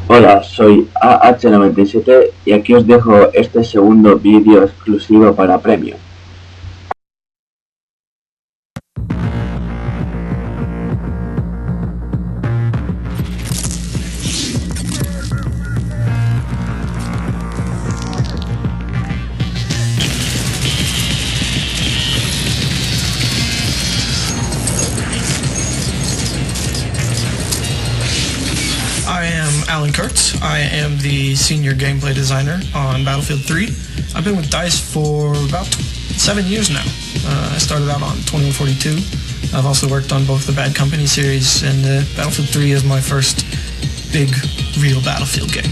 Hola, soy AH97 y aquí os dejo este segundo vídeo exclusivo para Premium. I am Alan Kurtz. I am the senior gameplay designer on Battlefield 3. I've been with DICE for about 7 years now. I started out on 2142. I've also worked on both the Bad Company series, and Battlefield 3 is my first big, real Battlefield game.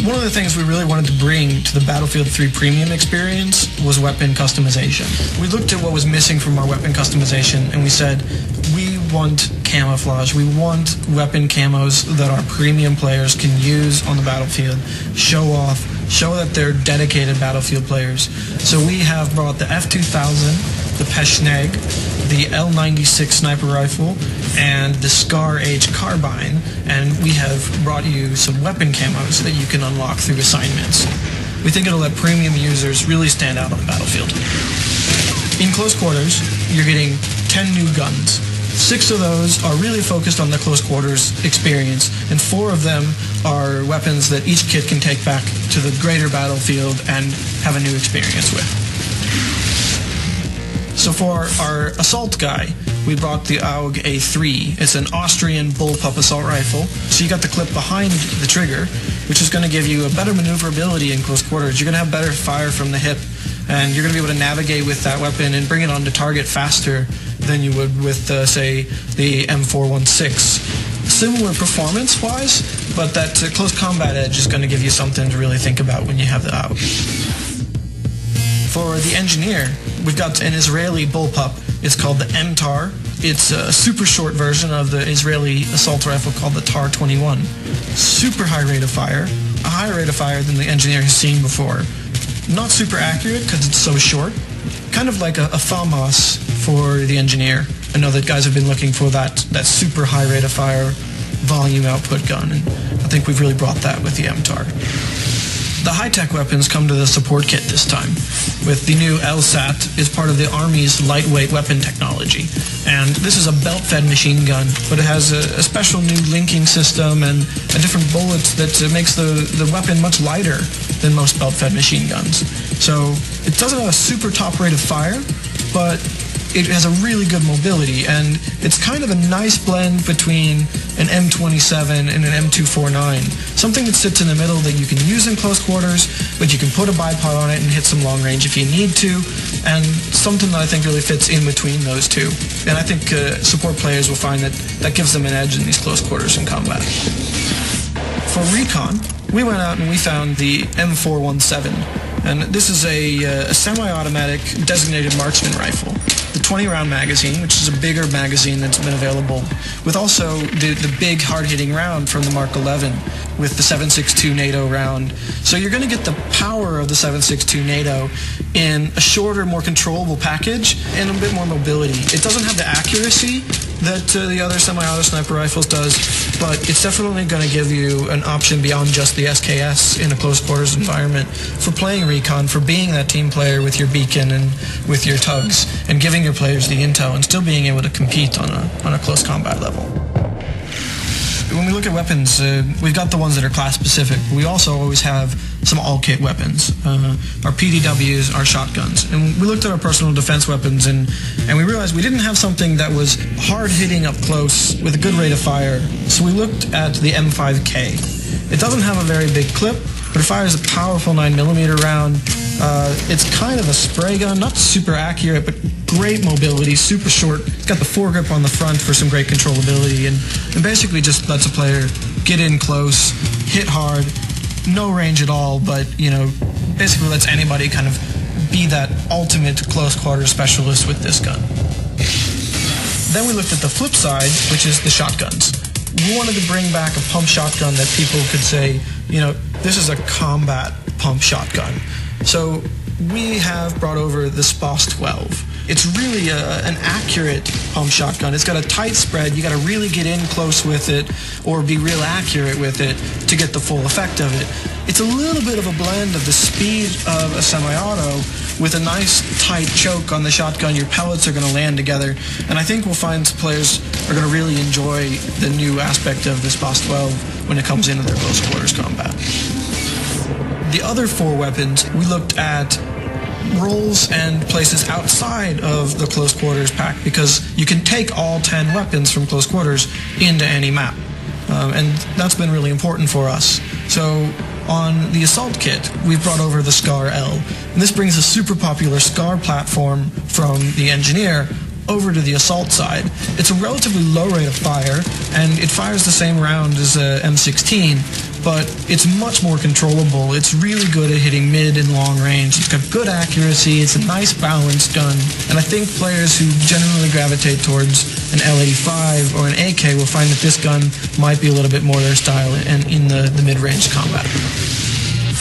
One of the things we really wanted to bring to the Battlefield 3 premium experience was weapon customization. We looked at what was missing from our weapon customization and we said, we want camouflage. We want weapon camos that our premium players can use on the battlefield, show off, show that they're dedicated Battlefield players. So we have brought the F2000, the Peschneg, the L96 sniper rifle, and the Scar H carbine, and we have brought you some weapon camos that you can unlock through assignments. We think it'll let premium users really stand out on the battlefield. In close quarters, you're getting 10 new guns. 6 of those are really focused on the close quarters experience, and 4 of them are weapons that each kit can take back to the greater battlefield and have a new experience with. So for our assault guy, we brought the AUG A3. It's an Austrian bullpup assault rifle. So you got the clip behind the trigger, which is going to give you a better maneuverability in close quarters. You're going to have better fire from the hip, and you're going to be able to navigate with that weapon and bring it onto target faster than you would with, say, the M416. Similar performance-wise, but that close combat edge is going to give you something to really think about when you have the AUG. For the engineer, we've got an Israeli bullpup. It's called the MTAR. It's a super short version of the Israeli assault rifle called the TAR-21. Super high rate of fire, a higher rate of fire than the engineer has seen before. Not super accurate because it's so short. Kind of like a FAMAS for the engineer. I know that guys have been looking for that super high rate of fire volume output gun, and I think we've really brought that with the MTAR. The high-tech weapons come to the support kit this time, with the new LSAT is part of the Army's lightweight weapon technology. And this is a belt-fed machine gun, but it has a special new linking system and a different bullet that makes the weapon much lighter than most belt-fed machine guns. So it doesn't have a super top rate of fire, but it has a really good mobility, and it's kind of a nice blend between an M27 and an M249. Something that sits in the middle that you can use in close quarters, but you can put a bipod on it and hit some long range if you need to, and something that I think really fits in between those two. And I think support players will find that gives them an edge in these close quarters in combat. For recon, we went out and we found the M417, and this is a semi-automatic designated marksman rifle. The 20-round magazine, which is a bigger magazine that's been available, with also the big hard-hitting round from the Mark 11 with the 7.62 NATO round. So you're going to get the power of the 7.62 NATO in a shorter, more controllable package and a bit more mobility. It doesn't have the accuracy that the other semi-auto sniper rifles does, but it's definitely going to give you an option beyond just the SKS in a close quarters environment for playing recon, for being that team player with your beacon and with your tugs, and giving your players the intel and still being able to compete on a close combat level. When we look at weapons, we've got the ones that are class specific. We also always have some all-kit weapons, our PDWs, our shotguns. And we looked at our personal defense weapons and we realized we didn't have something that was hard-hitting up close with a good rate of fire. So we looked at the M5K. It doesn't have a very big clip, but it fires a powerful 9mm round. It's kind of a spray gun, not super accurate, but great mobility, super short. It's got the foregrip on the front for some great controllability, and basically just lets a player get in close, hit hard, no range at all, but, you know, basically lets anybody kind of be that ultimate close quarter specialist with this gun. Then we looked at the flip side, which is the shotguns. We wanted to bring back a pump shotgun that people could say, you know, this is a combat pump shotgun. So we have brought over the SPOS 12. it's really an accurate pump shotgun. It's got a tight spread. You got to really get in close with it or be real accurate with it to get the full effect of it. It's a little bit of a blend of the speed of a semi-auto with a nice tight choke on the shotgun. Your pellets are going to land together, and I think we'll find players are going to really enjoy the new aspect of this Boss 12 when it comes into their close quarters combat. The other 4 weapons, we looked at roles and places outside of the close quarters pack, because you can take all 10 weapons from close quarters into any map, and that's been really important for us. So on the Assault Kit, we've brought over the SCAR L, and this brings a super popular SCAR platform from the Engineer over to the Assault side. It's a relatively low rate of fire, and it fires the same round as a M16, but it's much more controllable. It's really good at hitting mid and long range. It's got good accuracy. It's a nice balanced gun, and I think players who generally gravitate towards an L85 or an AK will find that this gun might be a little bit more their style and in the mid-range combat.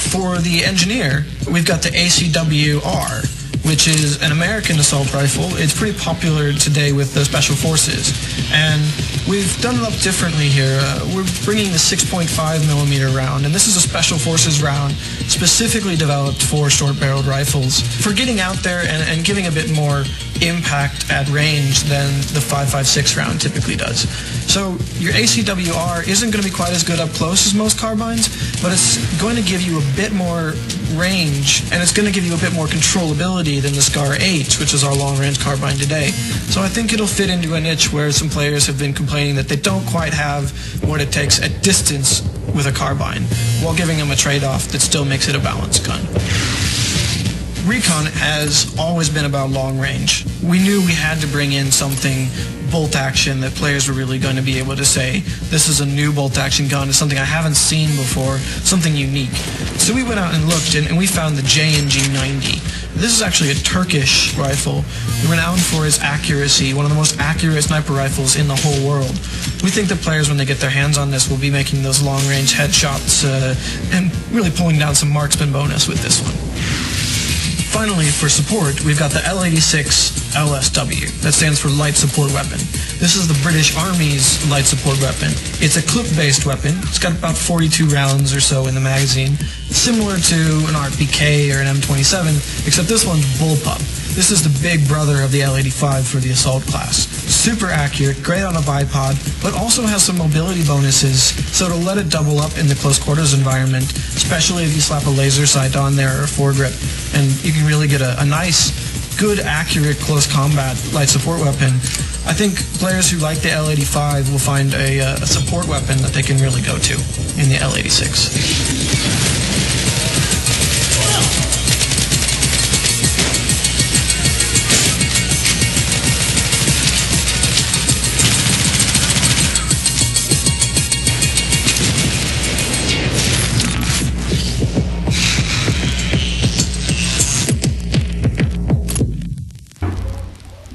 For the Engineer, we've got the ACW-R, which is an American assault rifle. It's pretty popular today with the Special Forces, and we've done it up differently here. We're bringing the 6.5mm round, and this is a Special Forces round specifically developed for short-barreled rifles, for getting out there and giving a bit more impact at range than the 5.56 round typically does. So your ACWR isn't going to be quite as good up close as most carbines, but it's going to give you a bit more range, and it's going to give you a bit more controllability than the SCAR H, which is our long-range carbine today. So I think it'll fit into a niche where some players have been complaining that they don't quite have what it takes at distance with a carbine, while giving them a trade-off that still makes it a balanced gun. Recon has always been about long range. We knew we had to bring in something bolt action that players were really going to be able to say, this is a new bolt action gun, it's something I haven't seen before, something unique. So we went out and looked, and we found the J&G 90. This is actually a Turkish rifle, renowned for its accuracy, one of the most accurate sniper rifles in the whole world. We think that players, when they get their hands on this, will be making those long-range headshots and really pulling down some marksman bonus with this one. Finally, for support, we've got the L86 LSW. That stands for Light Support Weapon. This is the British Army's light support weapon. It's a clip-based weapon. It's got about 42 rounds or so in the magazine, similar to an RPK or an M27, except this one's bullpup. This is the big brother of the L85 for the assault class. Super accurate, great on a bipod, but also has some mobility bonuses, so to let it double up in the close quarters environment, especially if you slap a laser sight on there or a foregrip, and you can really get a nice, good, accurate close combat light support weapon. I think players who like the L85 will find a support weapon that they can really go to in the L86.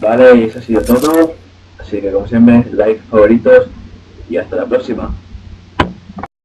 Vale, y eso ha sido todo. Así que como siempre, like, favoritos y hasta la próxima.